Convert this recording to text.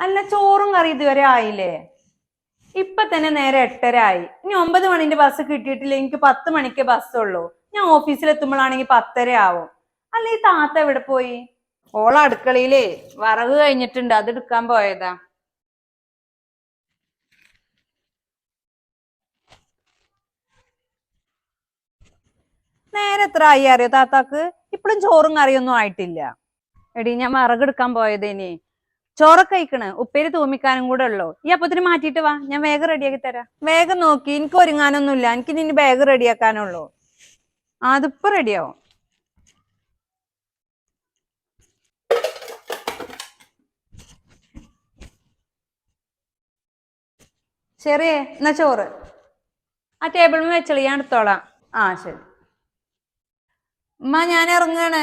അല്ല ചോറും കറി ഇതുവരെ ആയില്ലേ? ഇപ്പൊ തന്നെ നേരെ 8:30 ആയി. ഇനി 9 മണിന്റെ ബസ് കിട്ടിയിട്ടില്ല. എനിക്ക് 10 മണിക്ക് ബസ്സുള്ളൂ. ഞാൻ ഓഫീസിൽ എത്തുമ്പോഴാണെങ്കിൽ 10:30 ആവും. അല്ല ഈ താത്ത എവിടെ പോയി? ഓള അടുക്കളയിലേ വറവ് കഴിഞ്ഞിട്ടുണ്ട്, അത് എടുക്കാൻ പോയതാ. നേരെ എത്ര ആയി അറിയോ താത്താക്ക്? ഇപ്പഴും ചോറും കറിയൊന്നും ആയിട്ടില്ല. എടി ഞാൻ വിറകെടുക്കാൻ പോയതേനി. ചോറൊക്കെ കഴിക്കണ്, ഉപ്പേരി തൂമിക്കാനും കൂടെ ഉള്ളു. ഈ അപ്പത്തിന് മാറ്റിട്ട് വാ, ഞാൻ വേഗം റെഡിയാക്കി തരാം. വേഗം നോക്കി, എനിക്ക് ഒരുങ്ങാനൊന്നുമില്ല. എനിക്ക് നിന്റെ ബാഗ് റെഡിയാക്കാനുള്ളൂ. അതിപ്പോ റെഡിയാവും. ശരിയേ എന്നാ ചോറ് ആ ടേബിളിൽ വെച്ചോളൂ, ഞാൻ എടുത്തോളാം. ആ ശരി ഉമ്മ, ഞാൻ ഇറങ്ങാണ്.